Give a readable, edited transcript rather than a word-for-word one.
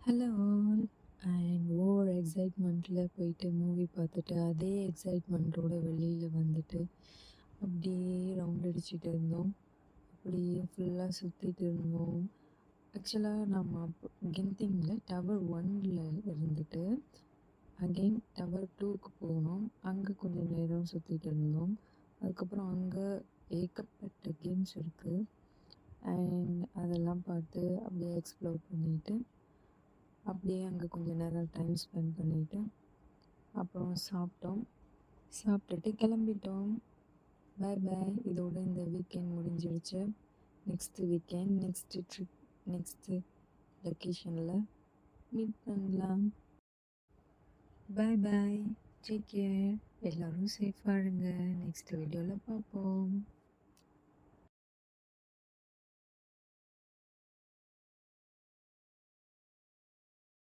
Hello all. And over எக்ஸைட்மெண்ட்டில் போயிட்டு movie பார்த்துட்டு அதே எக்ஸைட்மெண்ட்டோட வெளியில் வந்துட்டு அப்படியே ரவுண்ட் அடிச்சுட்டு இருந்தோம். அப்படியே ஃபுல்லாக சுற்றிட்டு இருந்தோம். ஆக்சுவலாக நம்ம அப்போ கென்திங்கில் டவர் 1ல் இருந்துட்டு அகெயின் டவர் 2க்கு போனோம். அங்கே கொஞ்சம் நேரம் சுற்றிட்டு இருந்தோம். அதுக்கப்புறம் அங்கே ஏகப்பட்ட கேம்ஸ் இருக்குது. அண்ட் அதெல்லாம் பார்த்து அப்படியே எக்ஸ்ப்ளோர் பண்ணிவிட்டு அப்படியே அங்கே கொஞ்சம் நேரம் டைம் ஸ்பெண்ட் பண்ணிவிட்டு அப்புறம் சாப்பிட்டுட்டு கிளம்பிட்டோம். பாய் பாய். இதோட இந்த வீக்கெண்ட் முடிஞ்சிடுச்சு. Next weekend next trip next லொக்கேஷனில் மீட் பண்ணலாம். Bye bye. Take care. எல்லோரும் சேஃபாக இருங்க. நெக்ஸ்ட் வீடியோவில் பார்ப்போம்.